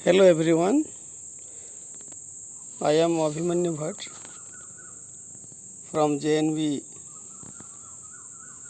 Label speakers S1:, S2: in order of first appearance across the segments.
S1: Hello everyone, I am Abhimanyu Bhatt from JNV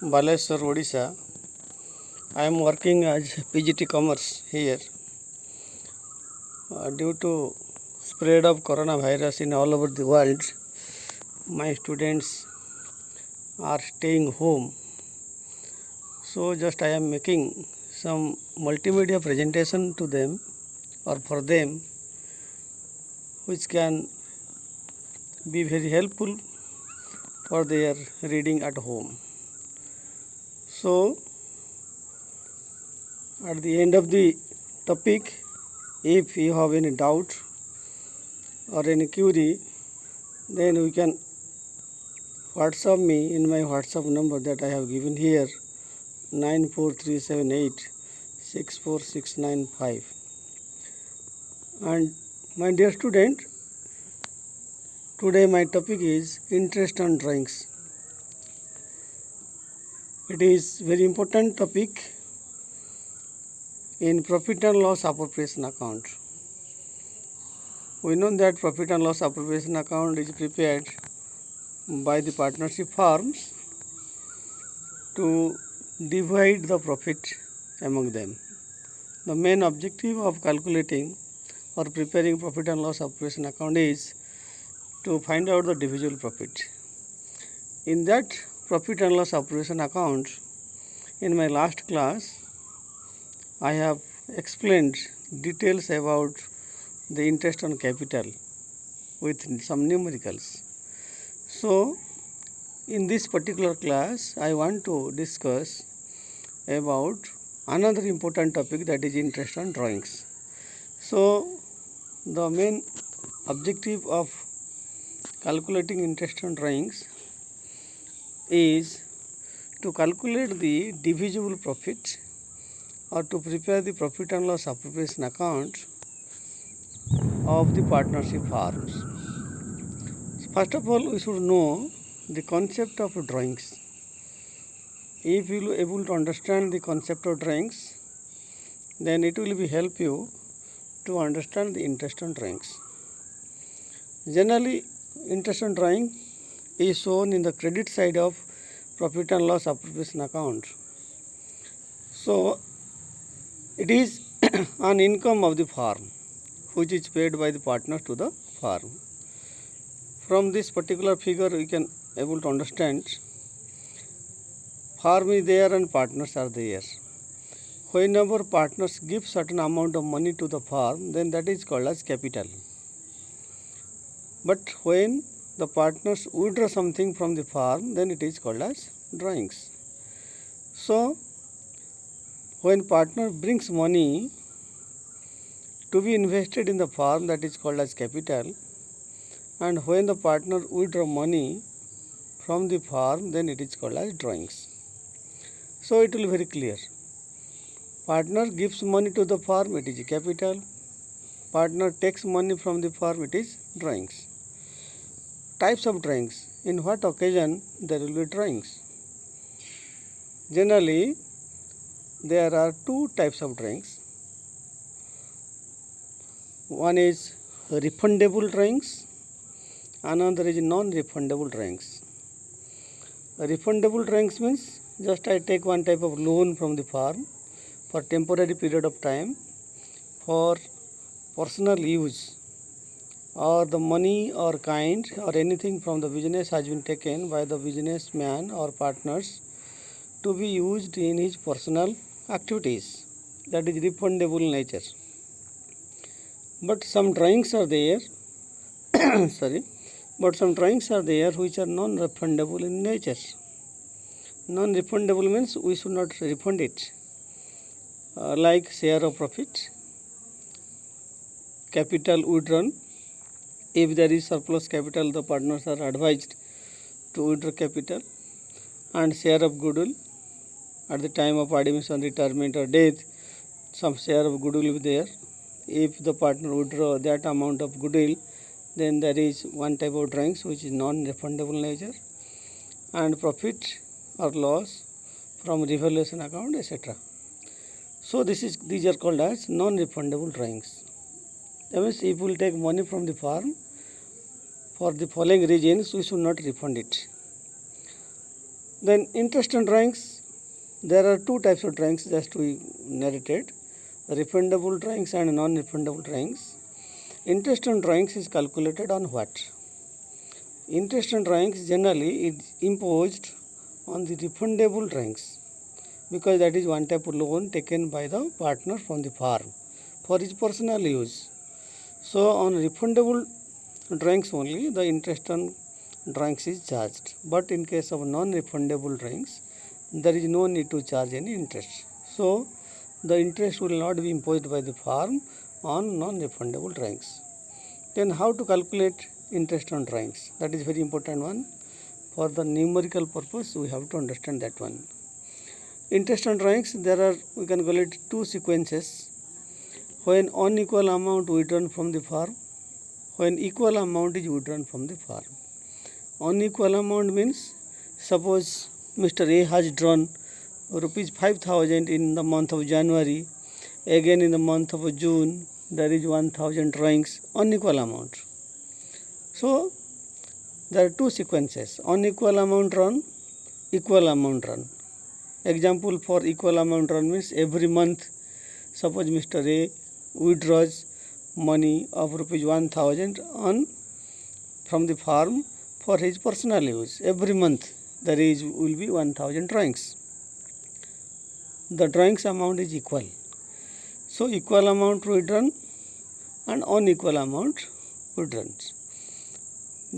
S1: Baleswar, Odisha. I am working as PGT Commerce here. Due to spread of coronavirus in all over the world, my students are staying home. So just I am making some multimedia presentation to them or for them, which can be very helpful for their reading at home. So at the end of the topic, if you have any doubt or any query, then you can WhatsApp me in my WhatsApp number that I have given here, 94378 And my dear student, today my topic is interest on drawings. It is very important topic in profit and loss appropriation account. We know that profit and loss appropriation account is prepared by the partnership firms to divide the profit among them. The main objective of calculating or preparing profit and loss appropriation account is to find out the divisible profit. In that profit and loss appropriation account, in my last class, I have explained details about the interest on capital with some numericals. So, in this particular class, I want to discuss about another important topic, that is interest on drawings. So, the main objective of calculating interest on drawings is to calculate the divisible profit or to prepare the profit and loss appropriation account of the partnership firms. First of all, we should know the concept of drawings. If you are able to understand the concept of drawings, then it will be help you to understand the interest on drawings. Generally, interest on drawing is shown in the credit side of profit and loss appropriation account. So, it is an income of the firm which is paid by the partner to the firm. From this particular figure, we can able to understand firm is there and partners are there. Whenever partners give certain amount of money to the firm, then that is called as capital. But when the partners withdraw something from the firm, then it is called as drawings. So, when partner brings money to be invested in the firm, that is called as capital, and when the partner withdraw money from the firm, then it is called as drawings. So, it will be very clear. Partner gives money to the firm, it is capital. Partner takes money from the firm, it is drawings. Types of drawings. In what occasion there will be drawings? Generally, there are two types of drawings. One is refundable drawings, another is non-refundable drawings. Refundable drawings means just I take one type of loan from the firm for temporary period of time for personal use, or the money or kind or anything from the business has been taken by the businessman or partners to be used in his personal activities. That is refundable nature. But some drawings are there some drawings are there which are non-refundable in nature. Non-refundable means we should not refund it, like share of profit, capital withdrawn. If there is surplus capital, the partners are advised to withdraw capital, and share of goodwill. At the time of admission, retirement or death, some share of goodwill will be there. If the partner withdraw that amount of goodwill, then there is one type of drawings which is non-refundable nature, and profit or loss from revaluation account, etc. So these are called as non-refundable drawings. That means if we will take money from the farm for the following reasons, we should not refund it. Then interest on drawings, there are two types of drawings just we narrated, refundable drawings and non-refundable drawings. Interest on drawings is calculated on what? Interest on drawings generally is imposed on the refundable drawings because that is one type of loan taken by the partner from the farm for his personal use. So on refundable drawings only the interest on drawings is charged, but in case of non-refundable drawings there is no need to charge any interest. So the interest will not be imposed by the farm on non-refundable drawings. Then how to calculate interest on drawings? That is very important one. For the numerical purpose we have to understand that one. Interest on drawings, there are, we can calculate two sequences. When unequal amount withdrawn from the farm, when equal amount is withdrawn from the farm. Unequal amount means suppose Mr. A has drawn rupees 5,000 in the month of January, again in the month of June there is 1,000 drawings, unequal amount. So there are two sequences, unequal amount drawn, equal amount drawn. Example for equal amount drawn means every month suppose Mr. A withdraws money of rupees 1,000 on from the farm for his personal use. Every month there will be 1,000 drawings. The drawings amount is equal. So equal amount withdrawn and unequal amount withdrawn.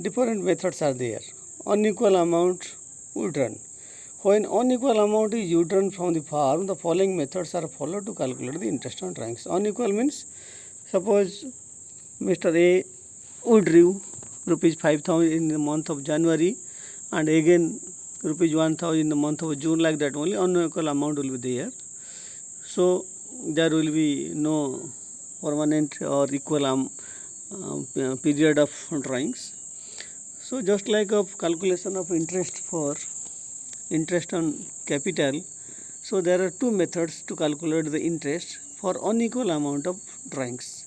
S1: Different methods are there. Unequal amount withdrawn. When unequal amount is withdrawn from the farm, the following methods are followed to calculate the interest on drawings. Unequal means suppose Mr. A withdrew rupees 5,000 in the month of January and again rupees 1,000 in the month of June, like that only unequal amount will be there. So there will be no permanent or equal period of drawings. So just like of calculation of interest for interest on capital, so there are two methods to calculate the interest for unequal amount of drawings,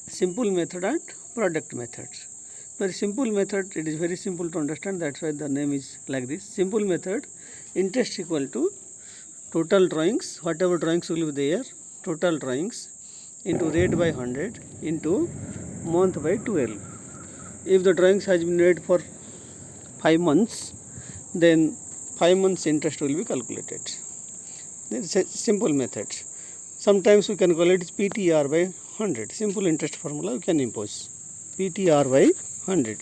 S1: simple method and product method. Very simple method, it is very simple to understand, that's why the name is like this. Simple method, interest equal to total drawings, whatever drawings will be there, total drawings into rate by 100 into month by 12. If the drawings has been made for 5 months, then 5 months interest will be calculated. This is a simple method. Sometimes we can calculate PTR by 100. Simple interest formula we can impose. PTR by 100.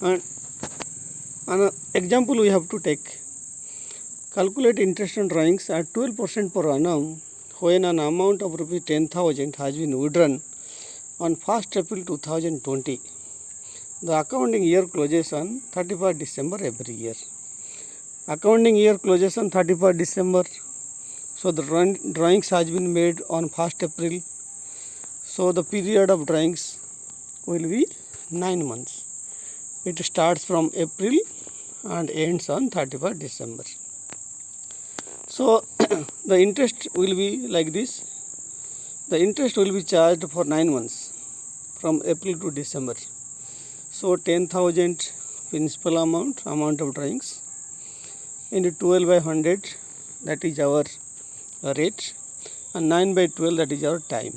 S1: And an example we have to take. Calculate interest on drawings at 12% per annum when an amount of rupees 10,000 has been withdrawn on 1st April 2020. The accounting year closes on 31st December every year. Accounting year closes on 31st December. So the drawings has been made on 1st April. So the period of drawings will be 9 months. It starts from April and ends on 31st December. So the interest will be like this. The interest will be charged for 9 months from April to December. So 10,000 principal amount of drawings into 12 by 100, that is our rate, and 9 by 12, that is our time.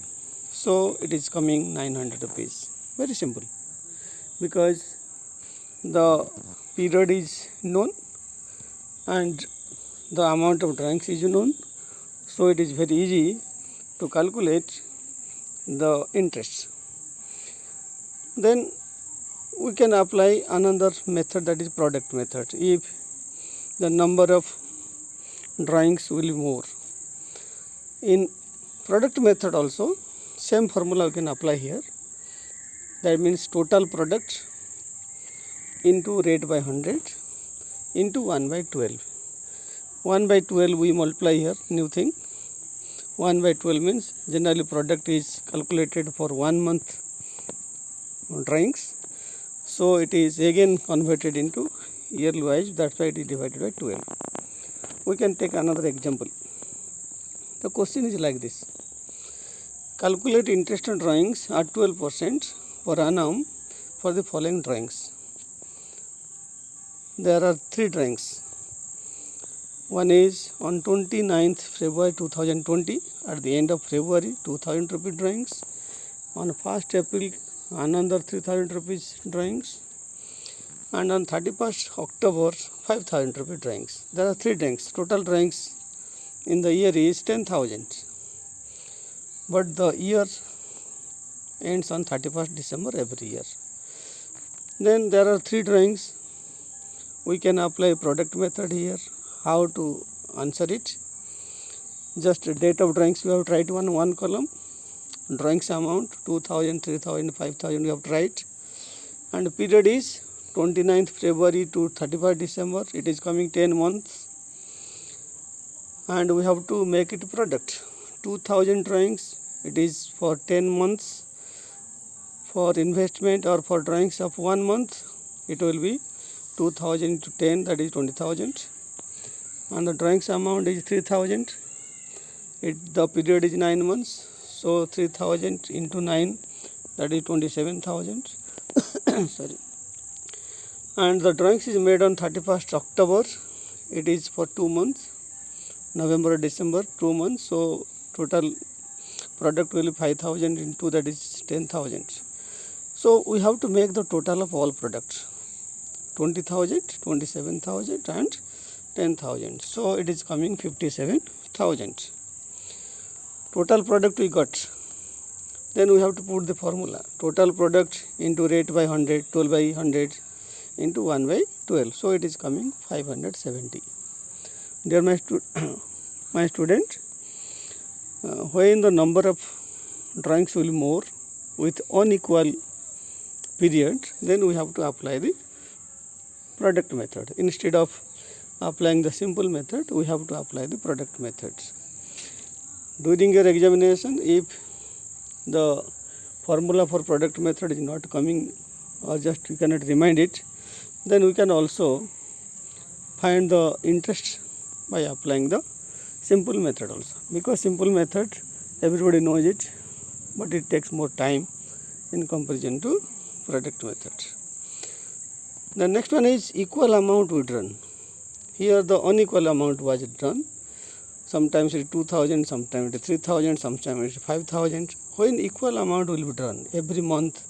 S1: So it is coming 900 rupees. Very simple, because the period is known and the amount of drawings is known, so it is very easy to calculate the interest. Then we can apply another method, that is product method. If the number of drawings will be more, in product method also same formula we can apply here. That means total product into rate by 100 into 1 by 12. 1 by 12 we multiply here, new thing. 1 by 12 means generally product is calculated for 1 month drawings. So it is again converted into yearly wise, that's why it is divided by 12. We can take another example. The question is like this. Calculate interest on drawings at 12% per annum for the following drawings. There are 3 drawings. One is on 29th February 2020 at the end of February 2000 rupee drawings. On 1st April another 3000 rupees drawings. And on 31st October 5000 rupee drawings. There are 3 drawings. Total drawings in the year is 10,000. But the year ends on 31st December every year. Then there are 3 drawings. We can apply product method here. How to answer it? Just date of drawings we have to write one column. Drawings amount 2000, 3000, 5000 we have to write. And period is 29th February to 31st December. It is coming 10 months. And we have to make it product. 2000 drawings, it is for 10 months. For investment or for drawings of 1 month, it will be 2000 into 10, that is 20,000. And the drawings amount is 3000. The period is 9 months. So 3000 into 9, that is 27,000. Sorry. And the drawings is made on 31st October. It is for 2 months. November, December, 2 months. So total product will be 5,000 into, that is 10,000. So we have to make the total of all products. 20,000, 27,000 and 10,000. So it is coming 57,000. Total product we got. Then we have to put the formula. Total product into rate by 100, 12 by 100 into 1 by 12. So it is coming 570. Dear my student, when the number of drawings will be more with unequal period, then we have to apply the product method. Instead of applying the simple method, we have to apply the product method. During your examination, if the formula for product method is not coming or just you cannot remind it, then we can also find the interest by applying the simple method also. Because simple method, everybody knows it, but it takes more time in comparison to product method. The next one is equal amount withdrawn. Here the unequal amount was drawn. Sometimes it is 2000, sometimes it is 3000, sometimes it is 5000. When equal amount will be drawn every month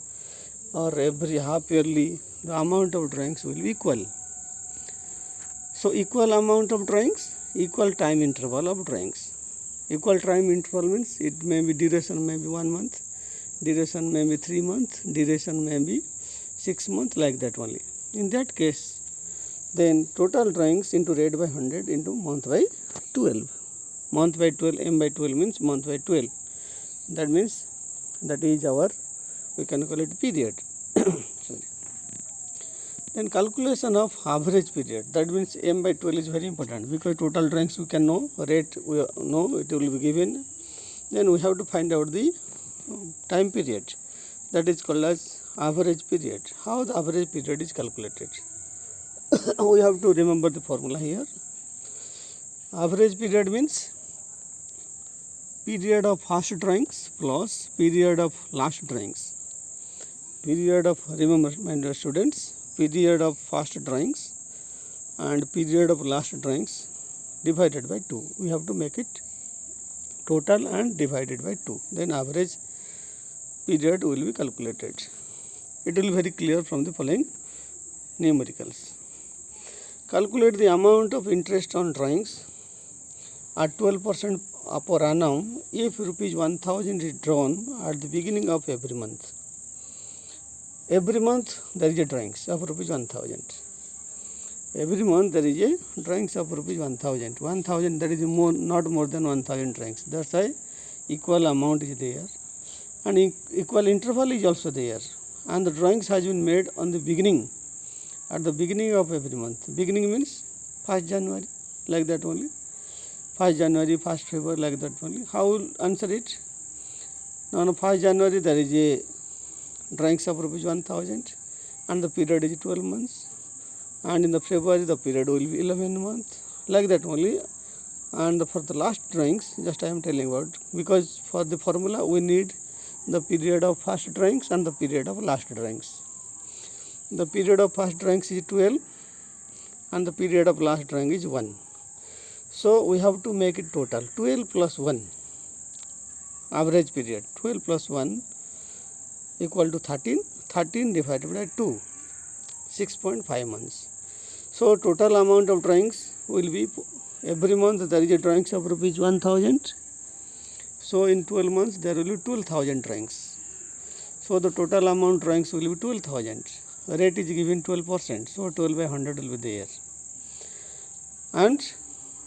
S1: or every half yearly, the amount of drawings will be equal. So equal amount of drawings, equal time interval of drawings. Equal time interval means it may be duration may be 1 month, duration may be 3 months, duration may be 6 months, like that only. In that case, then total drawings into rate by 100 into month by 12. Month by 12, m by 12 means month by 12. That means that is our, we can call it period. Sorry. Then calculation of average period. That means m by 12 is very important because total drawings we can know, rate we know, it will be given. Then we have to find out the time period. That is called as average period. How the average period is calculated? We have to remember the formula here. Average period means period of first drawings plus period of last drawings. Period of, remember my dear students, period of first drawings and period of last drawings divided by 2. We have to make it total and divided by 2. Then average period will be calculated. It will be very clear from the following numericals. Calculate the amount of interest on drawings at 12% per annum if rupees 1000 is drawn at the beginning of every month. Every month there is a drawings of rupees 1000. Every month there is a drawings of rupees 1000. 1000, that is not more than 1000 drawings. That's why equal amount is there. And equal interval is also there. And the drawings has been made on the beginning, at the beginning of every month. Beginning means 1st January, like that only. 1st January, 1st February, like that only. How will answer it? Now on 1st January there is a drawings of rupees 1000 and the period is 12 months. And in the February the period will be 11 months. Like that only And for the last drawings, just I am telling about, because for the formula we need the period of first drawings and the period of last drawings. The period of first drawings is 12 and the period of last drawing is 1. So we have to make it total 12 plus 1, average period 12 plus 1 equal to 13, 13 divided by 2, 6.5 months. So total amount of drawings will be, every month there is a drawings of rupees 1000. So in 12 months there will be 12,000 drawings. So the total amount drawings will be 12,000. Rate is given 12%. So 12 by 100 will be there. And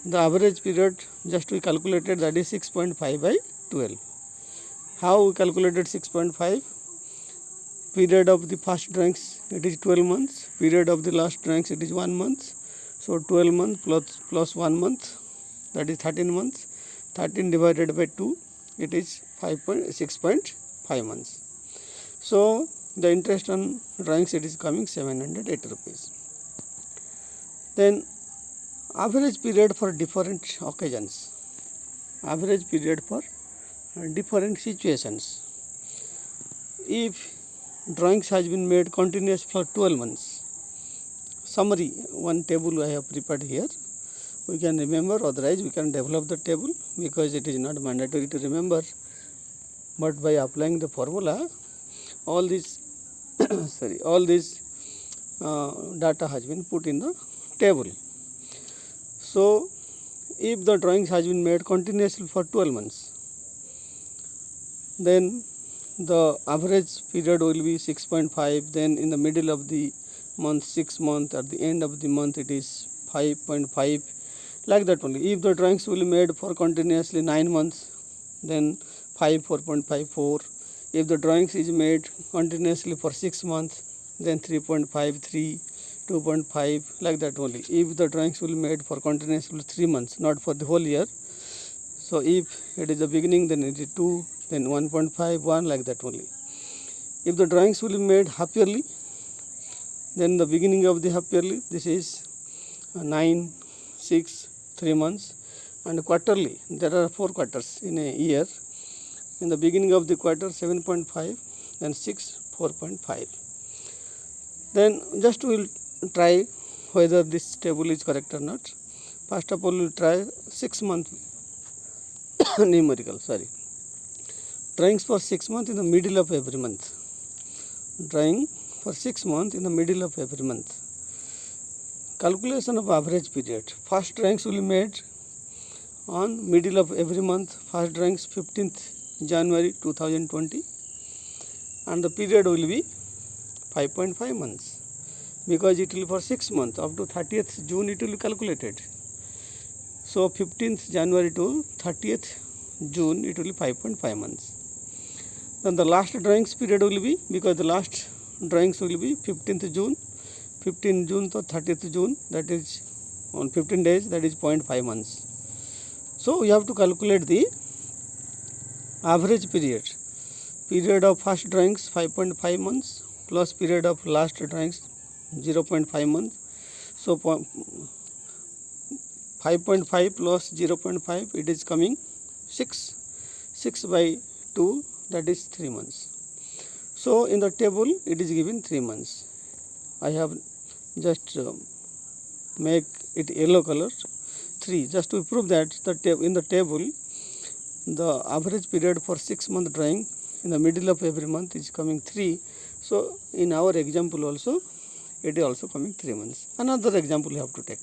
S1: the average period just we calculated, that is 6.5 by 12. How we calculated 6.5? Period of the first drawings it is 12 months. Period of the last drawings it is 1 month. So 12 months plus 1 month, that is 13 months. 13 divided by 2, it is 6.5 months. So the interest on drawings it is coming 780 rupees. Then average period for different occasions. Average period for different situations. If drawings has been made continuous for 12 months. Summary, one table I have prepared here. We can remember, otherwise we can develop the table, because it is not mandatory to remember. But by applying the formula, all this data has been put in the table. So if the drawings has been made continuously for 12 months, then the average period will be 6.5. Then in the middle of the month 6 months, at the end of the month it is 5.5, like that only. If the drawings will be made for continuously 9 months, then 4.54. If the drawings is made continuously for 6 months, then 3.53, 2.5, like that only. If the drawings will be made for continuously 3 months, not for the whole year, so if it is the beginning, then it is 2, then 1.5, 1, like that only. If the drawings will be made half yearly, then the beginning of the half yearly, this is 9, 6, 3 months, and quarterly, there are 4 quarters in a year. In the beginning of the quarter 7.5, then 6, 4.5. Then just we will try whether this table is correct or not. First of all, we will try 6 month numerical, drawings for 6 months in the middle of every month. Drawing for 6 months in the middle of every month. Calculation of average period. First drawings will be made on middle of every month. First drawings 15th January 2020, and the period will be 5.5 months, because it will be for 6 months. Up to 30th June it will be calculated. So 15th January to 30th June it will be 5.5 months. Then the last drawings period will be, because the last drawings will be 15th June, 15 June to 30th June, that is on 15 days, that is 0.5 months. So we have to calculate the average period. Period of first drawings 5.5 months plus period of last drawings 0.5 months. So 5.5 plus 0.5, it is coming 6. 6 by 2, that is 3 months. So in the table it is given 3 months. I have just make it yellow color 3, just to prove that in the table the average period for 6 month drawing in the middle of every month is coming 3. So in our example also it is also coming 3 months. Another example you have to take.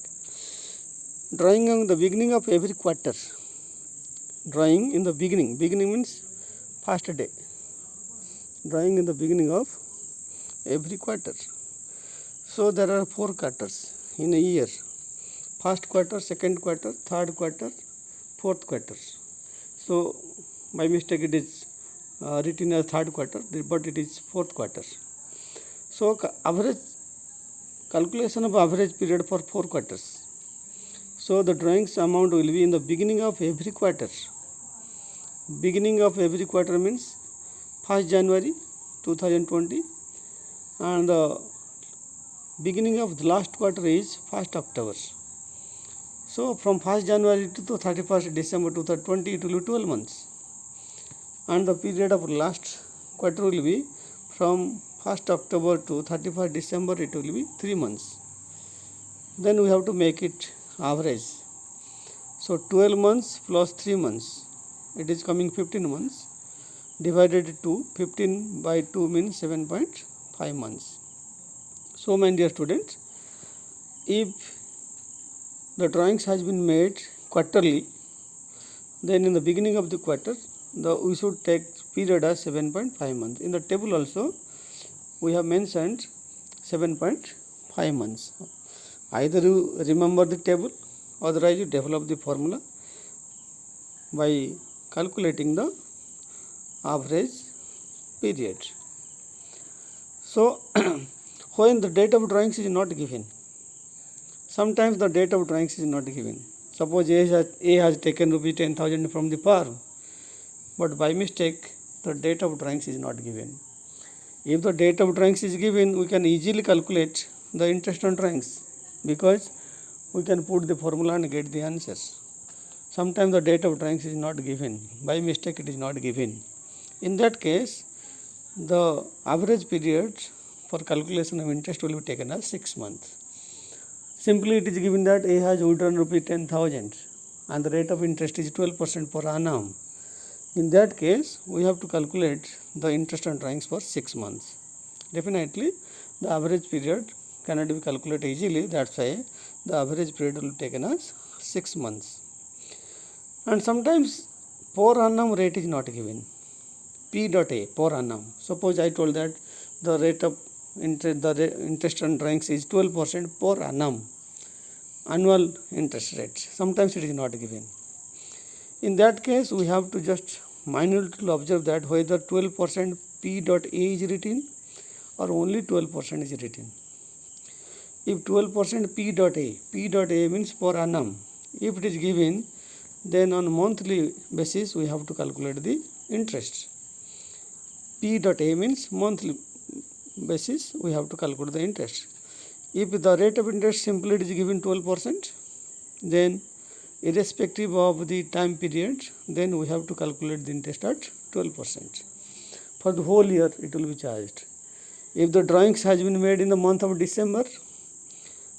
S1: Drawing on the beginning of every quarter. Drawing in the beginning means first day. Drawing in the beginning of every quarter. So there are 4 quarters in a year. First quarter, second quarter, third quarter, fourth quarter. So by mistake it is written as third quarter, but it is fourth quarter. So average calculation of average period for 4 quarters. So the drawings amount will be in the beginning of every quarter. Beginning of every quarter means 1st January 2020, and the beginning of the last quarter is 1st October. So from 1st January to the 31st December 2020 it will be 12 months, and the period of last quarter will be from 1st October to 31st December, it will be 3 months. Then we have to make it average. So 12 months plus 3 months, it is coming 15 months, divided to 15 by 2 means 7.5 months. So my dear students, if the drawings has been made quarterly, then in the beginning of the quarter we should take period as 7.5 months. In the table also we have mentioned 7.5 months. Either you remember the table, otherwise you develop the formula by calculating the average period. So when the date of drawings is not given, sometimes the date of drawings is not given. Suppose A has taken rupees 10,000 from the par, but by mistake the date of drawings is not given. If the date of drawings is given, we can easily calculate the interest on drawings, because we can put the formula and get the answers. Sometimes the date of drawings is not given, by mistake it is not given. In that case, the average period for calculation of interest will be taken as 6 months. Simply it is given that A has withdrawn rupees 10,000 and the rate of interest is 12% per annum. In that case, we have to calculate the interest on drawings for 6 months. Definitely, the average period cannot be calculated easily. That's why the average period will be taken as 6 months. And sometimes per annum rate is not given. P dot A per annum. Suppose I told that the rate of interest on drawings is 12% per annum, annual interest rate. Sometimes it is not given. In that case, we have to just minutely observe that whether 12% P dot A is written or only 12% is written. If 12% P dot A means per annum. If it is given, then on monthly basis we have to calculate the interest. P dot A means monthly basis we have to calculate the interest. If the rate of interest simply is given 12%, then irrespective of the time period, then we have to calculate the interest at 12%. For the whole year it will be charged. If the drawings has been made in the month of December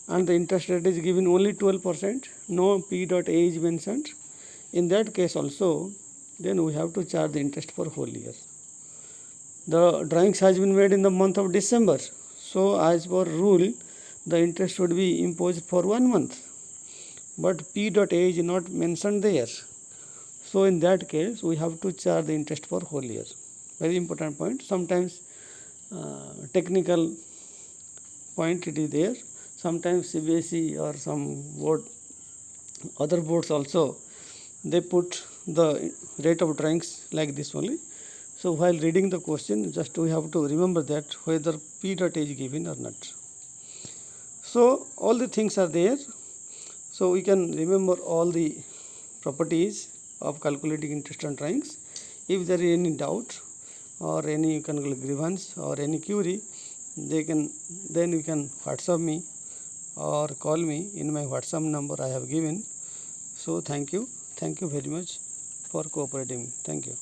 S1: and the interest rate is given only 12%, no P dot A is mentioned, in that case also, then we have to charge the interest for whole year. The drawings has been made in the month of December, so as per rule the interest should be imposed for 1 month, but P dot A is not mentioned there, so in that case we have to charge the interest for whole year. Very important point. Sometimes technical point it is there. Sometimes CBSE or some board, other boards also, they put the rate of drawings like this only. So while reading the question, just we have to remember that whether P dot A is given or not. So all the things are there. So we can remember all the properties of calculating interest on drawings. If there is any doubt or any grievance or any query, then you can WhatsApp me or call me in my WhatsApp number I have given. So thank you very much for cooperating. Thank you.